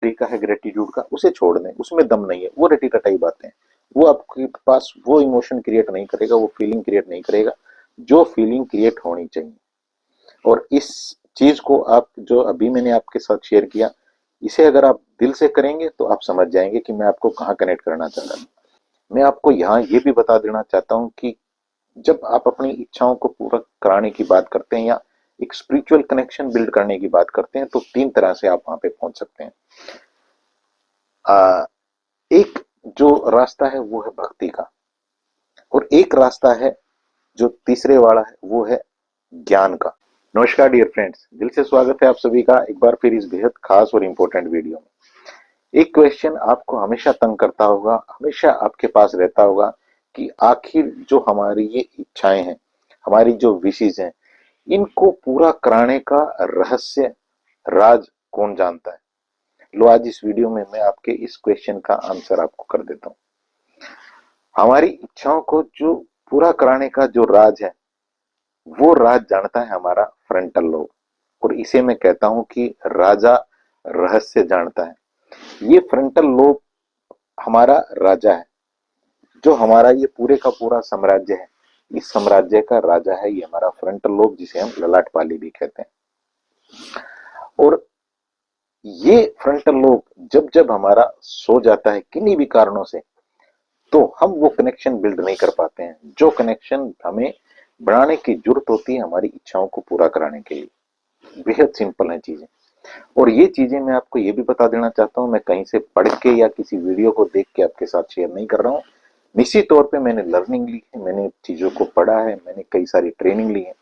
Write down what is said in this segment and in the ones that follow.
तरीका है ग्रेटिट्यूड का, उसे छोड़ दें, उसमें दम नहीं है, वो रटी रटाई बातें हैं। वो आपके पास वो इमोशन क्रिएट नहीं करेगा, वो फीलिंग क्रिएट नहीं करेगा जो फीलिंग क्रिएट होनी चाहिए। और इस चीज को आप जो अभी मैंने आपके साथ शेयर किया, इसे अगर आप दिल से करेंगे तो आप समझ जाएंगे कि मैं आपको कहाँ कनेक्ट करना चाह रहा हूँ। मैं आपको यहाँ ये भी बता देना चाहता हूँ कि जब आप अपनी इच्छाओं को पूरा कराने की बात करते हैं या एक स्पिरिचुअल कनेक्शन बिल्ड करने की बात करते हैं, तो तीन तरह से आप वहां पे पहुंच सकते हैं। एक जो रास्ता है वो है भक्ति का, और एक रास्ता है जो तीसरे वाला है वो है ज्ञान का। नमस्कार डियर फ्रेंड्स, दिल से स्वागत है आप सभी का एक बार फिर इस बेहद खास और इंपॉर्टेंट वीडियो में। एक क्वेश्चन आपको हमेशा तंग करता होगा, हमेशा आपके पास रहता होगा कि आखिर जो हमारी ये इच्छाएं हैं, हमारी जो विशेष हैं, इनको पूरा कराने का रहस्य, राज कौन जानता है। लो, आज इस वीडियो में मैं आपके इस क्वेश्चन का आंसर आपको कर देता हूं। हमारी इच्छाओं को जो पूरा कराने का जो राज है, वो राज जानता है हमारा फ्रंटल लोब, और इसे मैं कहता हूं कि राजा रहस्य जानता है। ये फ्रंटल लोब हमारा राजा है, जो हमारा ये पूरे का पूरा साम्राज्य है, इस साम्राज्य का राजा है ये हमारा फ्रंटल लोब, जिसे हम ललाट पाली भी कहते हैं। और ये फ्रंटल लोब जब जब हमारा सो जाता है किन्हीं भी कारणों से, तो हम वो कनेक्शन बिल्ड नहीं कर पाते हैं जो कनेक्शन हमें बनाने की जरूरत होती है हमारी इच्छाओं को पूरा कराने के लिए। बेहद सिंपल है चीजें, और ये चीजें मैं आपको ये भी बता देना चाहता हूं, मैं कहीं से पढ़ के या किसी वीडियो को देख के आपके साथ शेयर नहीं कर रहा हूं। निश्चित तौर पे मैंने लर्निंग ली है, मैंने चीजों को पढ़ा है, मैंने कई सारी ट्रेनिंग ली है,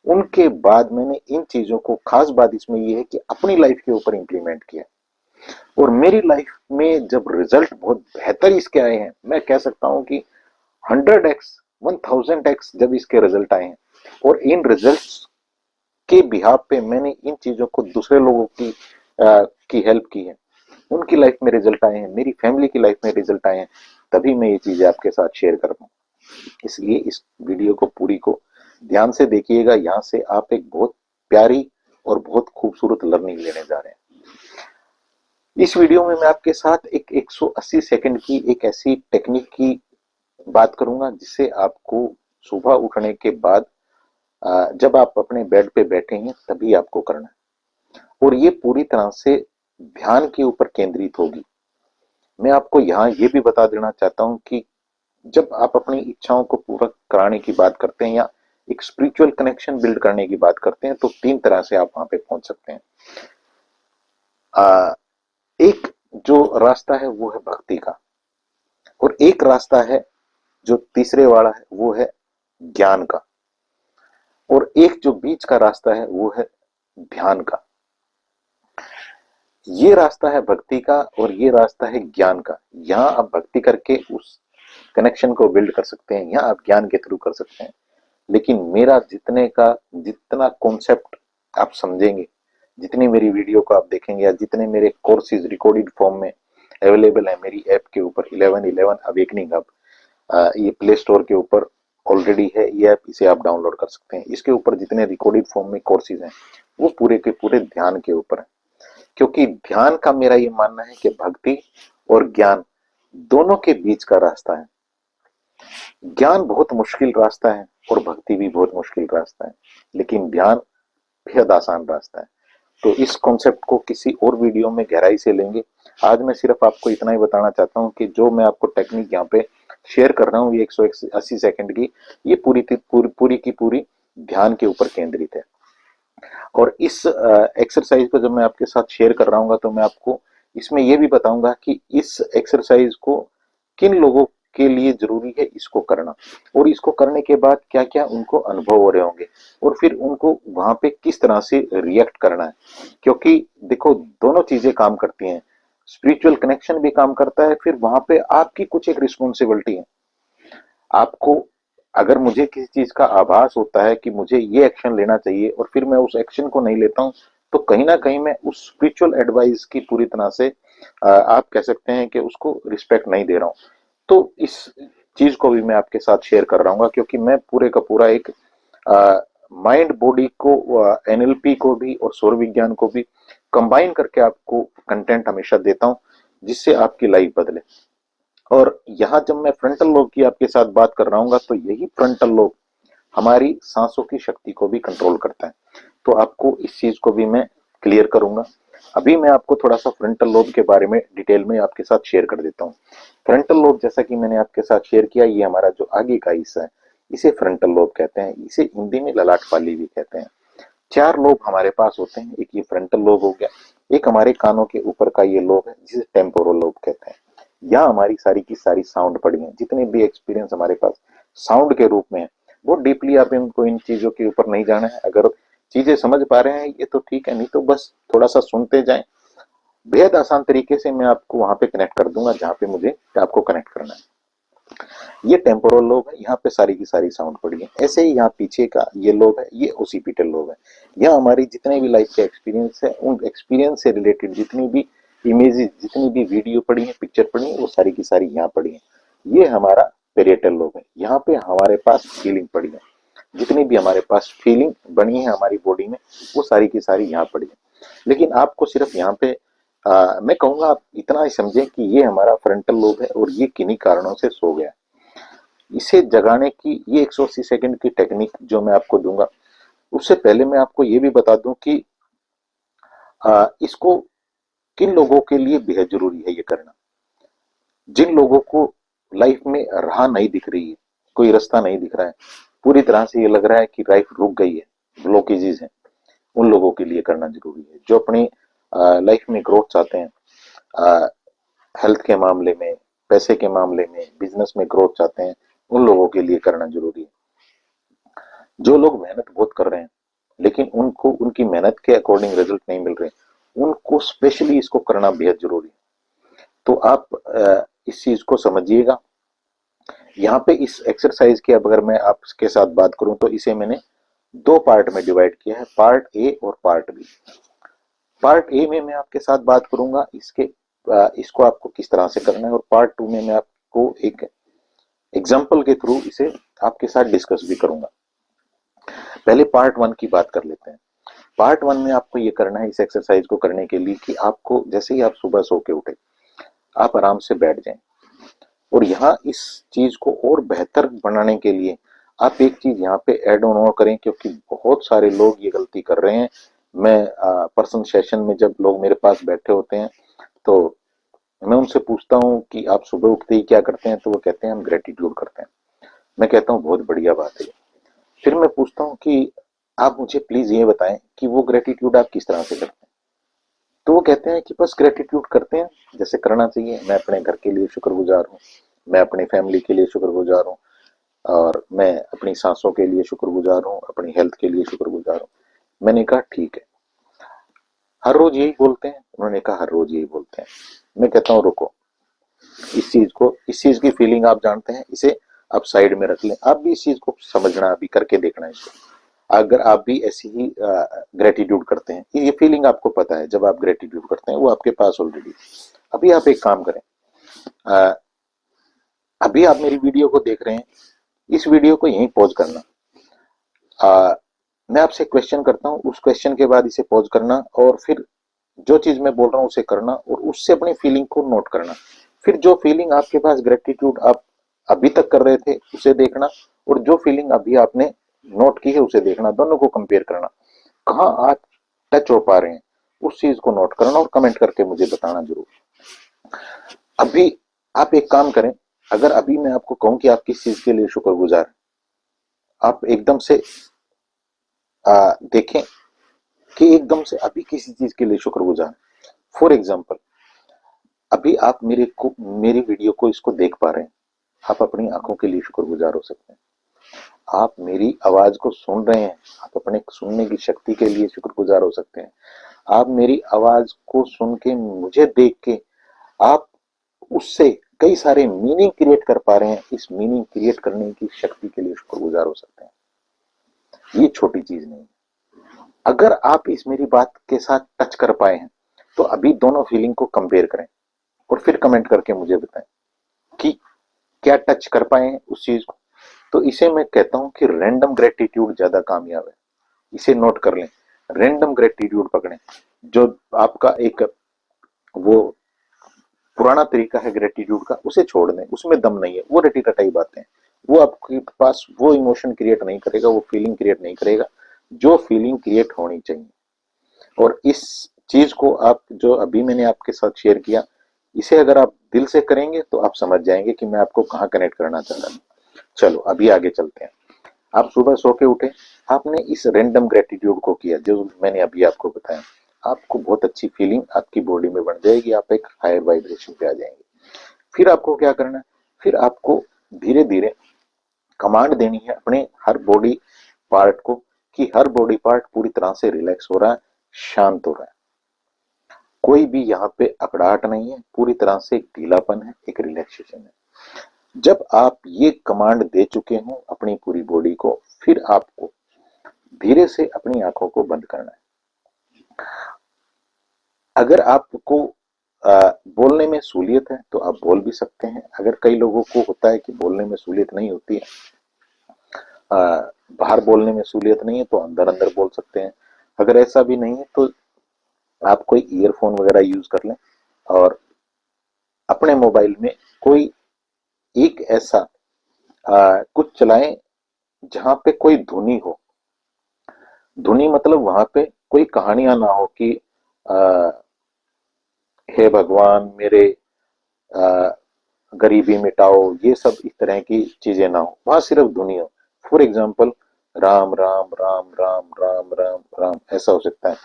उनके बाद मैंने इन चीजों को, खास बात इसमें यह है कि अपनी लाइफ के ऊपर इंप्लीमेंट किया। और मेरी लाइफ में जब रिजल्ट बहुत बेहतर इसके आए हैं, मैं कह सकता हूं कि 100x 1000x जब इसके रिजल्ट आए हैं, और इन रिजल्ट्स के बिहाफ पे मैंने इन चीजों को दूसरे लोगों की हेल्प की है, उनकी लाइफ में रिजल्ट आए हैं, मेरी फैमिली की लाइफ में रिजल्ट आए हैं, तभी मैं ये चीजें आपके साथ शेयर कर पाऊँ। इसलिए इस वीडियो को पूरी को ध्यान से देखिएगा, यहां से आप एक बहुत प्यारी और बहुत खूबसूरत लर्निंग लेने जा रहे हैं। इस वीडियो में मैं आपके साथ एक 180 सेकंड की एक ऐसी टेक्निक की बात करूंगा जिसे आपको सुबह उठने के बाद, जब आप अपने बेड पे बैठे हैं तभी आपको करना है, और ये पूरी तरह से ध्यान के ऊपर केंद्रित होगी। मैं आपको यहाँ ये भी बता देना चाहता हूँ कि जब आप अपनी इच्छाओं को पूरा कराने की बात करते हैं या एक स्पिरिचुअल कनेक्शन बिल्ड करने की बात करते हैं, तो तीन तरह से आप वहां पे पहुंच सकते हैं। एक जो रास्ता है वो है भक्ति का, और एक रास्ता है जो तीसरे वाला है वो है ज्ञान का, और एक जो बीच का रास्ता है वो है ध्यान का। ये रास्ता है भक्ति का और ये रास्ता है ज्ञान का। यहाँ आप भक्ति करके उस कनेक्शन को बिल्ड कर सकते हैं, यहाँ आप ज्ञान के थ्रू कर सकते हैं। लेकिन मेरा जितना कॉन्सेप्ट आप समझेंगे, जितनी मेरी वीडियो को आप देखेंगे, या जितने मेरे कोर्सेज रिकॉर्डेड फॉर्म में अवेलेबल है मेरी ऐप के ऊपर 1111 अवेकनिंग हब, ये प्ले स्टोर के ऊपर ऑलरेडी है ये ऐप, इसे आप डाउनलोड कर सकते हैं। इसके ऊपर जितने रिकॉर्डेड फॉर्म में कोर्सेज हैं वो पूरे के पूरे ध्यान के ऊपर है, क्योंकि ध्यान का मेरा ये मानना है कि भक्ति और ज्ञान दोनों के बीच का रास्ता है। ज्ञान बहुत मुश्किल रास्ता है और भक्ति भी बहुत मुश्किल रास्ता है, लेकिन ध्यान बेहद आसान रास्ता है। तो इस कॉन्सेप्ट को किसी और वीडियो में गहराई से लेंगे। आज मैं सिर्फ आपको इतना ही बताना चाहता हूँ कि जो मैं आपको टेक्निक यहाँ पे शेयर कर रहा हूँ, ये 180 सेकंड की, ये पूरी की पूरी ध्यान के ऊपर केंद्रित है। और इस एक्सरसाइज को जब मैं आपके साथ शेयर कर रहा हूँ, तो मैं आपको इसमें यह भी बताऊंगा कि इस एक्सरसाइज को किन लोगों के लिए जरूरी है इसको करना, और इसको करने के बाद क्या क्या उनको अनुभव हो रहे होंगे, और फिर उनको वहां पे किस तरह से रिएक्ट करना है। क्योंकि देखो, दोनों चीजें काम करती हैं, स्पिरिचुअल कनेक्शन भी काम करता है, फिर वहां पे आपकी कुछ एक रिस्पॉन्सिबिलिटी है। आपको, अगर मुझे किसी चीज का आभास होता है कि मुझे ये एक्शन लेना चाहिए और फिर मैं उस एक्शन को नहीं लेता हूं, तो कहीं ना कहीं मैं उस स्पिरिचुअल एडवाइस की पूरी तरह से, आप कह सकते हैं कि उसको रिस्पेक्ट नहीं दे रहा हूं। तो इस चीज को भी मैं आपके साथ शेयर कर रहा हूँ, क्योंकि मैं पूरे का पूरा एक माइंड बॉडी को, एनएलपी को भी और सौर विज्ञान को भी कंबाइन करके आपको कंटेंट हमेशा देता हूं जिससे आपकी लाइफ बदले। और यहाँ जब मैं फ्रंटल लोब की आपके साथ बात कर रहा हूँ तो यही फ्रंटल लोब हमारी सांसों की शक्ति को भी कंट्रोल करता है। तो आपको इस चीज को भी मैं क्लियर करूंगा। अभी मैं आपको थोड़ा सा फ्रंटल लोब के बारे में डिटेल में आपके साथ शेयर कर देता हूँ। फ्रंटल लोब जैसा कि मैंने आपके साथ शेयर किया, ये हमारा जो आगे का हिस्सा है इसे फ्रंटल लोब कहते हैं। इसे हिंदी में ललाट पाली भी कहते हैं। चार लोब हमारे पास होते हैं। एक ये फ्रंटल लोब हो गया, एक हमारे कानों के ऊपर का ये लोब है जिसे टेम्पोरल लोब कहते हैं। यहाँ हमारी सारी की सारी साउंड पड़ी है, जितने भी एक्सपीरियंस हमारे पास साउंड के रूप में है वो डीपली आप इनको इन चीजों के ऊपर नहीं जाना है। अगर चीजें समझ पा रहे हैं ये तो ठीक है, नहीं तो बस थोड़ा सा सुनते जाएं। बेहद आसान तरीके से मैं आपको वहां पे कनेक्ट कर दूंगा जहां पे मुझे आपको कनेक्ट करना है। ये टेम्पोरल लोब है, यहाँ पे सारी की सारी साउंड पड़ी है। ऐसे ही यहाँ पीछे का ये लोब है, ये ओसीपिटल लोब है। यहाँ हमारी जितने भी लाइफ के एक्सपीरियंस है, उन एक्सपीरियंस से रिलेटेड जितनी भी इमेजेस, जितनी भी वीडियो पड़ी है, पिक्चर पड़ी है, वो सारी की सारी यहाँ पड़ी है। ये हमारा पेरिएटल लोब है, यहाँ पे हमारे पास फीलिंग पड़ी है। जितनी भी हमारे पास फीलिंग बनी है हमारी बॉडी में वो सारी की सारी यहाँ पड़ी है। लेकिन आपको सिर्फ यहाँ पे मैं कहूंगा आप इतना ही समझें कि ये हमारा फ्रंटल लोब है और ये किन्हीं कारणों से सो गया। इसे जगाने की ये 180 सेकंड की टेक्निक जो मैं आपको दूंगा, उससे पहले मैं आपको ये भी बता दूं कि इसको किन लोगों के लिए बेहद जरूरी है ये करना। जिन लोगों को लाइफ में राह नहीं दिख रही है, कोई रास्ता नहीं दिख रहा है, पूरी तरह से ये लग रहा है कि लाइफ रुक गई है, ब्लॉकेजेस हैं, उन लोगों के लिए करना जरूरी है। जो अपनी लाइफ में ग्रोथ चाहते हैं, हेल्थ के मामले में, पैसे के मामले में, बिजनेस में ग्रोथ चाहते हैं, उन लोगों के लिए करना जरूरी है। जो लोग मेहनत बहुत कर रहे हैं लेकिन उनको उनकी मेहनत के अकॉर्डिंग रिजल्ट नहीं मिल रहे, उनको स्पेशली इसको करना बेहद जरूरी है। तो आप इस चीज को समझिएगा। यहाँ पे इस एक्सरसाइज की अब अगर मैं आपके साथ बात करूं तो इसे मैंने दो पार्ट में डिवाइड किया है, पार्ट ए और पार्ट बी। पार्ट ए में मैं आपके साथ बात करूंगा इसको आपको किस तरह से करना है, और पार्ट टू में मैं आपको एक एग्जाम्पल के थ्रू इसे आपके साथ डिस्कस भी करूंगा। पहले पार्ट वन की बात कर लेते हैं। पार्ट वन में आपको ये करना है इस एक्सरसाइज को करने के लिए कि आपको जैसे ही आप सुबह सो के उठे आप आराम से बैठ जाएं, और यहाँ इस चीज को और बेहतर बनाने के लिए आप एक चीज यहाँ पे ऐड ऑन और करें, क्योंकि बहुत सारे लोग ये गलती कर रहे हैं। मैं पर्सन सेशन में जब लोग मेरे पास बैठे होते हैं तो मैं उनसे पूछता हूँ कि आप सुबह उठते ही क्या करते हैं, तो वो कहते हैं हम ग्रेटिट्यूड करते हैं। मैं कहता हूँ बहुत बढ़िया बात है। फिर मैं पूछता हूँ कि आप मुझे प्लीज ये बताएं कि वो ग्रेटिट्यूड आप किस तरह से करते हैं। तो वो कहते हैं कि बस ग्रेटिट्यूड करते हैं जैसे करना चाहिए। मैं अपने घर के लिए शुक्रगुजार हूँ, मैं अपनी फैमिली के लिए शुक्रगुजार हूँ, और मैं अपनी सांसों के लिए शुक्रगुजार हूँ, अपनी हेल्थ के लिए शुक्रगुजार हूँ। मैंने कहा ठीक है, हर रोज यही बोलते हैं? उन्होंने कहा हर रोज यही बोलते हैं। मैं कहता हूँ रुको, इस चीज की फीलिंग आप जानते हैं, इसे आप साइड में रख लें। आप भी इस चीज को समझना, अभी करके देखना इसको। अगर आप भी ऐसी ही ग्रेटिट्यूड करते हैं, ये फीलिंग आपको पता है, जब आप ग्रेटिट्यूड करते हैं वो आपके पास ऑलरेडी। अभी आप एक काम करें, अ, अभी आप मेरी वीडियो को देख रहे हैं, इस वीडियो को यहीं पॉज करना। मैं आपसे क्वेश्चन करता हूँ, उस क्वेश्चन के बाद इसे पॉज करना, और फिर जो चीज मैं बोल रहा हूँ उसे करना, और उससे अपनी फीलिंग को नोट करना। फिर जो फीलिंग आपके पास ग्रेटिट्यूड आप अभी तक कर रहे थे उसे देखना, और जो फीलिंग अभी आपने नोट की है उसे देखना, दोनों को कंपेयर करना। कहाँ आप टच हो पा रहे हैं उस चीज को नोट करना और कमेंट करके मुझे बताना जरूर। अभी आप एक काम करें, अगर अभी मैं आपको कहूं कि आप किस चीज के लिए शुक्रगुजार हैं, आप एकदम से देखें कि एकदम से अभी किसी चीज के लिए शुक्रगुजार। फॉर एग्जाम्पल, अभी आप मेरी वीडियो को इसको देख पा रहे हैं, आप अपनी आंखों के लिए शुक्रगुजार हो सकते हैं। आप मेरी आवाज को सुन रहे हैं, आप अपने सुनने की शक्ति के लिए शुक्रगुजार हो सकते हैं। आप मेरी आवाज को सुन के, मुझे देख के, आप उससे कई सारे मीनिंग क्रिएट कर पा रहे हैं, इस मीनिंग क्रिएट करने की शक्ति के लिए शुक्रगुजार हो सकते हैं। ये छोटी चीज नहीं। अगर आप इस मेरी बात के साथ टच कर पाए हैं तो अभी दोनों फीलिंग को कंपेयर करें और फिर कमेंट करके मुझे बताएं कि क्या टच कर पाए हैं उस चीज को। तो इसे मैं कहता हूं कि रैंडम ग्रेटिट्यूड ज्यादा कामयाब है। इसे नोट कर लें, रैंडम ग्रेटिट्यूड पकड़ें। जो आपका एक वो पुराना तरीका है ग्रेटिट्यूड का, उसे छोड़ दें, उसमें दम नहीं है, वो रटी रटाई बातें हैं। वो आपके पास वो इमोशन क्रिएट नहीं करेगा, वो फीलिंग क्रिएट नहीं करेगा जो फीलिंग क्रिएट होनी चाहिए। और इस चीज को आप, जो अभी मैंने आपके साथ शेयर किया, इसे अगर आप दिल से करेंगे तो आप समझ जाएंगे कि मैं आपको कहाँ कनेक्ट करना चाह रहा हूँ। चलो अभी आगे चलते हैं। आप सुबह सो के उठे, आपने इस रैंडम ग्रेटिट्यूड को किया जो मैंने अभी आपको बताया, आपको बहुत अच्छी फीलिंग आपकी बॉडी में बन जाएगी, आप एक हायर वाइब्रेशन पे आ जाएंगे। फिर आपको क्या करना है, फिर आपको धीरे धीरे कमांड देनी है अपने हर बॉडी पार्ट को कि हर बॉडी पार्ट पूरी तरह से रिलैक्स हो रहा है, शांत हो रहा है, कोई भी यहाँ पे अकड़ाहट नहीं है, पूरी तरह से एक ढीलापन है, एक रिलैक्सेशन है। जब आप ये कमांड दे चुके हो अपनी पूरी बॉडी को, फिर आपको धीरे से अपनी आंखों को बंद करना है। अगर आपको बोलने में सूलियत है तो आप बोल भी सकते हैं। अगर कई लोगों को होता है कि बोलने में सूलियत नहीं होती है, आ, बाहर बोलने में सूलियत नहीं है, तो अंदर अंदर बोल सकते हैं। अगर ऐसा भी नहीं है तो आप कोई ईयरफोन वगैरह यूज कर लें और अपने मोबाइल में कोई एक ऐसा कुछ चलाएं जहां पे कोई धुनी हो। धुनी मतलब वहां पे कोई कहानियां ना हो कि आ, हे भगवान मेरे आ, गरीबी मिटाओ, ये सब इस तरह की चीजें ना हो, वहां सिर्फ धुनी हो। फॉर एग्जाम्पल, राम राम राम राम राम राम राम ऐसा हो सकता है,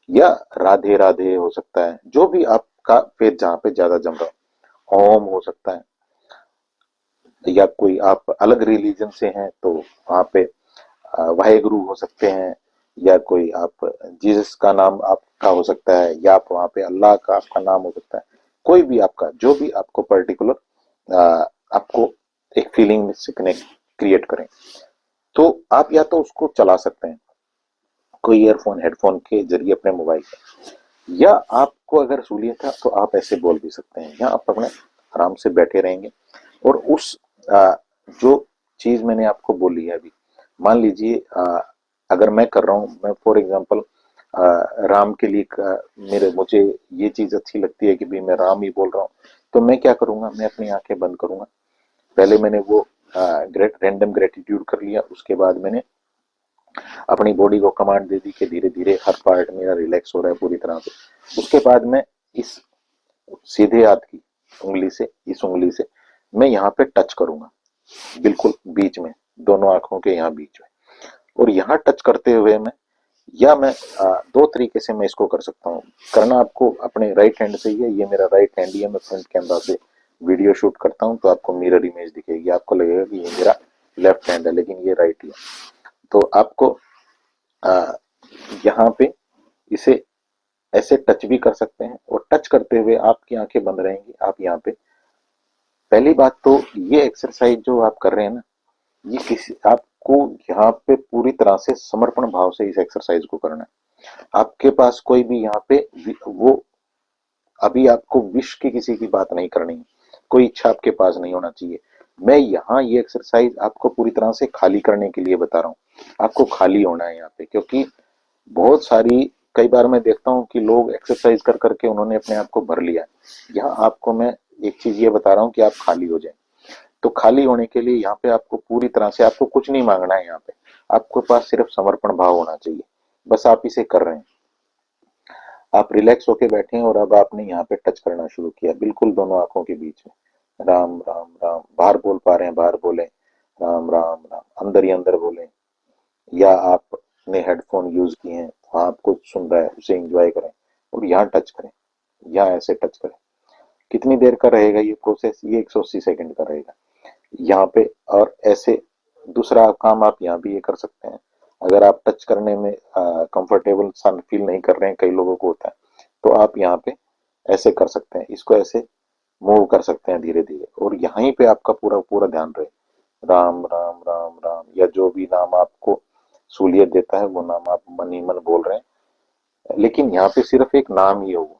या राधे राधे हो सकता है, जो भी आपका पेट जहाँ पे ज्यादा जम रहा हो। ओम हो सकता है, या कोई आप अलग रिलीजन से हैं तो वहां पे वाहेगुरु हो सकते हैं, या कोई आप जीसस का नाम आपका हो सकता है, या आप वहां पे अल्लाह का आपका नाम हो सकता है। कोई भी आपका, जो भी आपको पर्टिकुलर आपको एक फीलिंग से कनेक्ट क्रिएट करें, तो आप या तो उसको चला सकते हैं कोई ईयरफोन हेडफोन के जरिए अपने मोबाइल पे, या आपको अगर सहूलियत है तो आप ऐसे बोल भी सकते हैं, या आप अपने आराम से बैठे रहेंगे और उस जो चीज मैंने आपको बोली है अभी, मान लीजिए अगर मैं कर रहा हूँ, मैं फॉर एग्जांपल राम के लिए मेरे मुझे ये चीज अच्छी लगती है कि भी मैं राम ही बोल रहा हूँ, तो मैं क्या करूंगा, मैं अपनी आंखें बंद करूंगा। पहले मैंने वो ग्रेट रैंडम ग्रेटिट्यूड कर लिया, उसके बाद मैंने अपनी बॉडी को कमांड दे दी कि धीरे धीरे हर पार्ट मेरा रिलैक्स हो रहा है पूरी तरह से। उसके बाद मैं इस सीधे हाथ की उंगली से, इस उंगली से मैं यहाँ पे टच करूंगा, बिल्कुल बीच में, दोनों आंखों के यहाँ बीच में। और यहाँ टच करते हुए मैं, या मैं दो तरीके से मैं इसको कर सकता हूँ। करना आपको अपने राइट हैंड से ही है, ये मेरा राइट हैंड ही है, मैं फ्रंट कैमरा से वीडियो शूट करता हूँ तो आपको मिरर इमेज दिखेगी, आपको लगेगा कि ये मेरा लेफ्ट हैंड है लेकिन ये राइट ही है। तो आपको आ, यहाँ पे इसे ऐसे टच भी कर सकते हैं, और टच करते हुए आपकी आंखें बंद रहेंगी। आप यहाँ पे, पहली बात तो ये एक्सरसाइज जो आप कर रहे हैं ना, ये किसी आपको यहाँ पे पूरी तरह से समर्पण भाव से इस एक्सरसाइज को करना है। आपके पास कोई भी यहाँ पे वो, अभी आपको विश की किसी की बात नहीं करनी है, कोई इच्छा आपके पास नहीं होना चाहिए। मैं यहाँ ये एक्सरसाइज आपको पूरी तरह से खाली करने के लिए बता रहा हूँ। आपको खाली होना है यहाँ पे, क्योंकि बहुत सारी, कई बार मैं देखता हूँ कि लोग एक्सरसाइज कर करके उन्होंने अपने आप को भर लिया है। यहाँ आपको मैं एक चीज ये बता रहा हूँ कि आप खाली हो जाए। तो खाली होने के लिए यहाँ पे आपको पूरी तरह से, आपको कुछ नहीं मांगना है यहाँ पे, आपके पास सिर्फ समर्पण भाव होना चाहिए। बस आप इसे कर रहे हैं, आप रिलैक्स होके बैठे हैं और अब आपने यहाँ पे टच करना शुरू किया, बिल्कुल दोनों आंखों के बीच में। राम राम राम, बाहर बोल पा रहे हैं बाहर बोले, राम राम राम अंदर ही अंदर बोले, या आपने हेडफोन यूज किए हैं, वहां आपको सुन रहा है, उसे एंजॉय करें और यहाँ टच करें, यहाँ ऐसे टच करें। कितनी देर का रहेगा ये प्रोसेस, ये 180 सेकंड का रहेगा यहाँ पे। और ऐसे दूसरा काम आप यहाँ भी ये कर सकते हैं, अगर आप टच करने में कंफर्टेबल सा फील नहीं कर रहे हैं, कई लोगों को होता है, तो आप यहाँ पे ऐसे कर सकते हैं, इसको ऐसे मूव कर सकते हैं धीरे धीरे, और यहीं पे आपका पूरा पूरा ध्यान रहे, राम राम राम राम, या जो भी नाम आपको सूलियत देता है वो नाम आप मन ही मन बोल रहे हैं, लेकिन यहाँ पे सिर्फ एक नाम ही हो।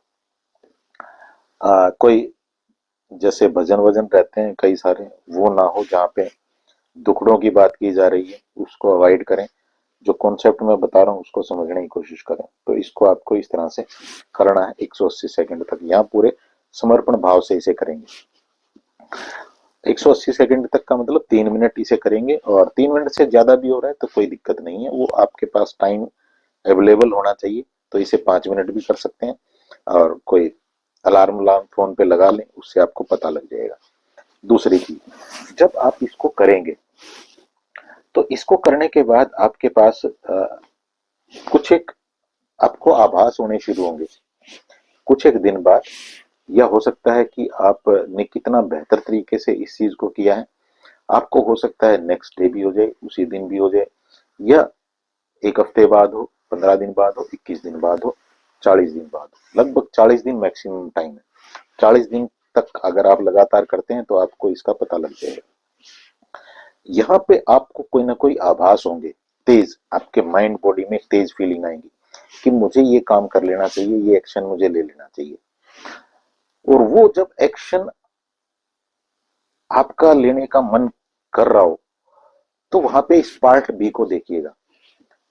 कोई जैसे भजन वजन रहते हैं कई सारे, वो ना हो जहाँ पे दुखड़ों की बात की जा रही है, उसको अवॉइड करें। जो कॉन्सेप्ट मैं बता रहा हूँ उसको समझने की कोशिश करें। तो इसको आपको इस तरह से करना है 180 सेकंड तक, यहाँ पूरे समर्पण भाव से इसे करेंगे। 180 सेकंड तक का मतलब 3 मिनट इसे करेंगे, और 3 मिनट से ज्यादा भी हो रहा है तो कोई दिक्कत नहीं है, वो आपके पास टाइम अवेलेबल होना चाहिए। तो इसे 5 मिनट भी कर सकते हैं, और कोई अलार्म अलार्म फोन पे लगा लें, उससे आपको पता लग जाएगा। दूसरी चीज, जब आप इसको करेंगे तो इसको करने के बाद आपके पास कुछ एक आपको आभास होने शुरू होंगे कुछ एक दिन बाद। यह हो सकता है कि आपने कितना बेहतर तरीके से इस चीज को किया है, आपको हो सकता है नेक्स्ट डे भी हो जाए, उसी दिन भी हो जाए, या एक हफ्ते बाद हो, 15 दिन बाद हो, 21 दिन बाद हो, 40 दिन बाद हो। लगभग 40 दिन मैक्सिमम टाइम है। 40 दिन तक अगर आप लगातार करते हैं तो आपको इसका पता लग जाएगा। यहाँ पे आपको कोई ना कोई आभास होंगे, तेज आपके माइंड बॉडी में तेज फीलिंग आएंगी कि मुझे ये काम कर लेना चाहिए, ये एक्शन मुझे ले लेना चाहिए। और वो जब एक्शन आपका लेने का मन कर रहा हो, तो वहां पे इस पार्ट बी को देखिएगा।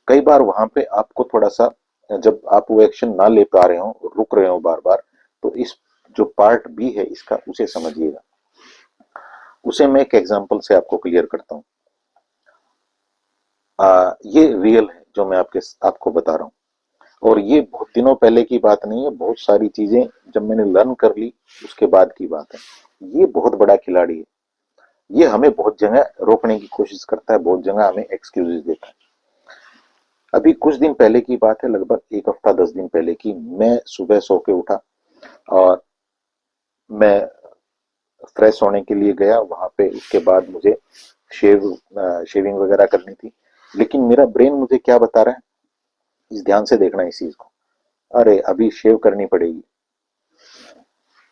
कई बार वहां पे आपको थोड़ा सा, जब आप वो एक्शन ना ले पा रहे हो, रुक रहे हो बार बार, तो इस जो पार्ट बी है इसका, उसे समझिएगा। उसे मैं एक एग्जांपल से आपको क्लियर करता हूँ। ये रियल है जो मैं आपको बता रहा हूँ, और ये बहुत दिनों पहले की बात नहीं है, बहुत सारी चीजें जब मैंने लर्न कर ली उसके बाद की बात है। ये बहुत बड़ा खिलाड़ी है, ये हमें बहुत जगह रोकने की कोशिश करता है, बहुत जगह हमें एक्सक्यूजेस देता है। अभी कुछ दिन पहले की बात है, लगभग एक हफ्ता 10 दिन पहले की। मैं सुबह सो के उठा और मैं फ्रेश होने के लिए गया वहां पे। उसके बाद मुझे शेविंग वगैरह करनी थी, लेकिन मेरा ब्रेन मुझे क्या बता रहा है, इस ध्यान से देखना इस चीज को, अरे अभी शेव करनी पड़ेगी।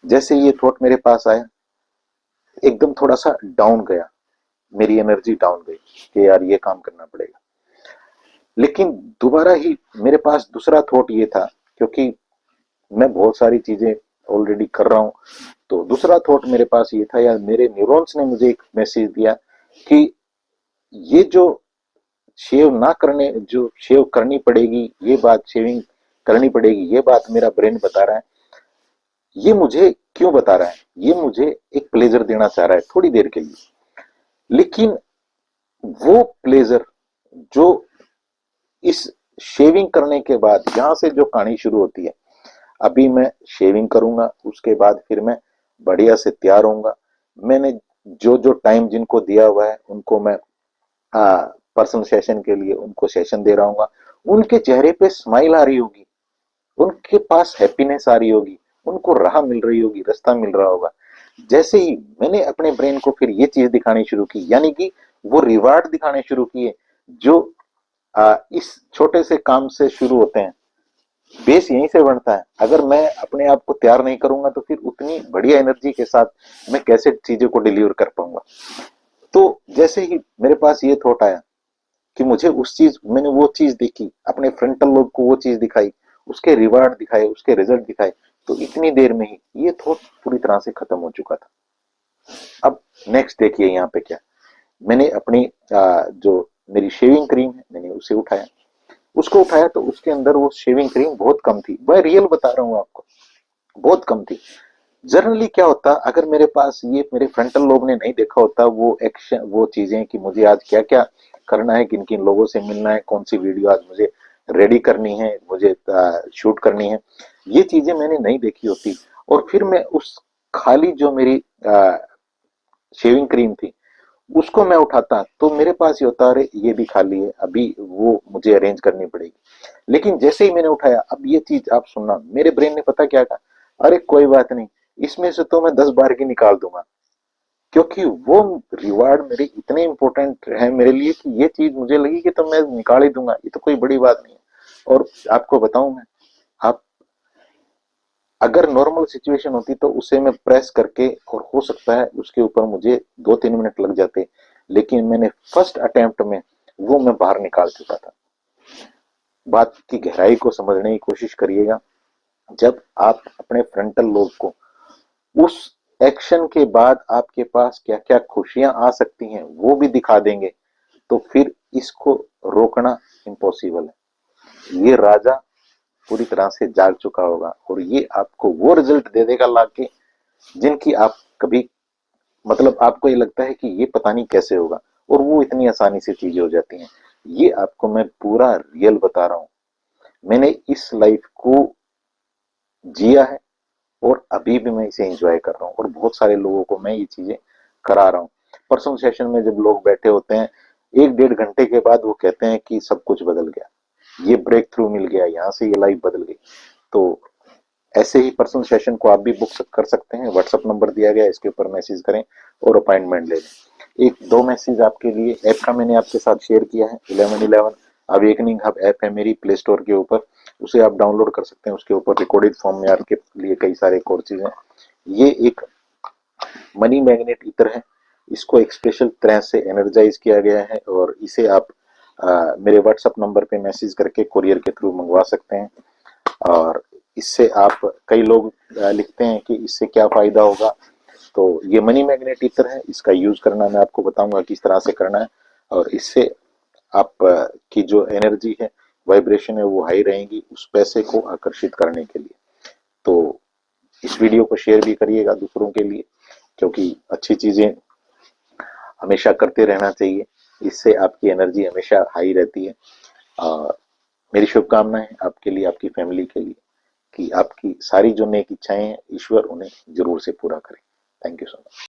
जैसे ये थॉट मेरे पास आया, एकदम थोड़ा सा डाउन गया, मेरी एनर्जी डाउन गई कि यार ये काम करना पड़ेगा। लेकिन दोबारा ही मेरे पास दूसरा थॉट ये था, क्योंकि मैं बहुत सारी चीजें ऑलरेडी कर रहा हूं, तो दूसरा थॉट मेरे पास ये था, यार मेरे न्यूरॉन्स ने मुझे एक मैसेज दिया कि ये जो जो शेव करनी पड़ेगी, ये बात शेविंग करनी पड़ेगी, ये बात मेरा ब्रेन बता रहा है। ये मुझे क्यों बता रहा है, ये मुझे एक प्लेजर देना चाह रहा है थोड़ी देर के लिए। लेकिन वो प्लेजर जो इस शेविंग करने के बाद यहां से जो कहानी शुरू होती है, अभी मैं शेविंग करूंगा, उसके बाद फिर मैं बढ़िया से तैयार होऊंगा। मैंने जो जो टाइम जिनको दिया हुआ है उनको मैं पर्सनल सेशन के लिए उनको सेशन दे रहा हूँ, उनके चेहरे पे स्माइल आ रही होगी, उनके पास हैप्पीनेस आ रही होगी, उनको राह मिल रही होगी, रास्ता मिल रहा होगा। जैसे ही मैंने अपने ब्रेन को फिर ये चीज दिखानी शुरू की, यानी कि वो रिवार्ड दिखाने शुरू किए जो इस छोटे से काम से शुरू होते हैं। बेस यहीं से बनता है। अगर मैं अपने आप को तैयार नहीं करूंगा तो फिर उतनी बढ़िया एनर्जी के साथ मैं कैसे चीजों को डिलीवर कर पाऊंगा। तो जैसे ही मेरे पास ये थॉट आया कि मुझे मैंने वो चीज देखी, अपने फ्रंटल लोब को वो चीज दिखाई, उसके रिवार्ड दिखाए, उसके रिजल्ट दिखाए, तो इतनी देर में ही ये थॉट पूरी तरह से खत्म हो चुका था। अब नेक्स्ट देखिए यहाँ पे क्या, मैंने अपनी जो मेरी शेविंग क्रीम है, मैंने उसे उठाया। उसको उठाया तो उसके अंदर वो शेविंग क्रीम बहुत कम थी, मैं रियल बता रहा हूँ आपको, बहुत कम थी। जनरली क्या होता, अगर मेरे पास ये मेरे फ्रंटल लोब ने नहीं देखा होता वो एक्शन, वो चीजें कि मुझे आज क्या क्या करना है, किन किन लोगों से मिलना है, कौन सी वीडियो आज मुझे रेडी करनी है, मुझे शूट करनी है, ये चीजें मैंने नहीं देखी होती, और फिर मैं उस खाली जो मेरी शेविंग क्रीम थी उसको मैं उठाता, तो मेरे पास ये होता, अरे ये भी खाली है, अभी वो मुझे अरेंज करनी पड़ेगी। लेकिन जैसे ही मैंने उठाया, अब ये चीज आप सुनना, मेरे ब्रेन ने पता क्या कहा, अरे कोई बात नहीं, इसमें से तो मैं 10 बार की निकाल दूंगा। क्योंकि वो रिवार्ड मेरे इतने इंपॉर्टेंट है मेरे लिए कि ये चीज मुझे लगी कि तो मैं निकाल ही दूंगा, ये तो कोई बड़ी बात नहीं है। और आपको बताऊं मैं, आप अगर नॉर्मल सिचुएशन होती तो उसे मैं प्रेस करके, और हो सकता है उसके ऊपर मुझे 2-3 मिनट लग जाते, लेकिन मैंने फर्स्ट अटेम्प्ट में वो मैं बाहर निकाल चुका था। बात की गहराई को समझने की कोशिश करिएगा। जब आप अपने फ्रंटल लोब को उस एक्शन के बाद आपके पास क्या क्या खुशियां आ सकती हैं वो भी दिखा देंगे, तो फिर इसको रोकना इम्पॉसिबल है। ये राजा पूरी तरह से जाग चुका होगा और ये आपको वो रिजल्ट दे देगा लाके, जिनकी आप कभी, मतलब आपको ये लगता है कि ये पता नहीं कैसे होगा, और वो इतनी आसानी से चीजें हो जाती हैं। ये आपको मैं पूरा रियल बता रहा हूं। मैंने इस लाइफ को जिया है और अभी भी मैं इसे एंजॉय कर रहा हूँ, और बहुत सारे लोगों को मैं ये चीजें करा रहा हूँ। परसों सेशन में जब लोग बैठे होते हैं, 1-1.5 घंटे के बाद वो कहते हैं कि सब कुछ बदल गया, ये ब्रेक थ्रू मिल गया, यहाँ से ये लाइफ बदल गई। तो ऐसे ही पर्सनल सेशन को आप भी बुक कर सकते हैं। व्हाट्सअप नंबर दिया गया है, इसके ऊपर मैसेज करें और अपॉइंटमेंट ले लें। एक दो मैसेज आपके लिए, ऐप का मैंने आपके साथ शेयर किया है, 1111 अवेकनिंग हब ऐप है मेरी प्ले स्टोर के ऊपर, उसे आप डाउनलोड कर सकते हैं। उसके ऊपर रिकॉर्डेड फॉर्म में आपके लिए कई सारे कोर्सेज हैं। ये एक मनी मैग्नेट ईतर है, इसको एक स्पेशल तरह से एनर्जाइज किया गया है, और इसे आप मेरे व्हाट्सअप नंबर पे मैसेज करके कुरियर के थ्रू मंगवा सकते हैं। और इससे आप, कई लोग लिखते हैं कि इससे क्या फायदा होगा, तो ये मनी मैग्नेट ईतर है, इसका यूज करना मैं आपको बताऊंगा किस तरह से करना है। और इससे आप की जो एनर्जी है, वाइब्रेशन है, वो हाई रहेंगी उस पैसे को आकर्षित करने के लिए। तो इस वीडियो को शेयर भी करिएगा दूसरों के लिए, क्योंकि अच्छी चीजें हमेशा करते रहना चाहिए, इससे आपकी एनर्जी हमेशा हाई रहती है। और मेरी शुभकामनाएं आपके लिए, आपकी फैमिली के लिए, कि आपकी सारी जो नेक इच्छाएं हैं ईश्वर उन्हें जरूर से पूरा करे। Thank you so much.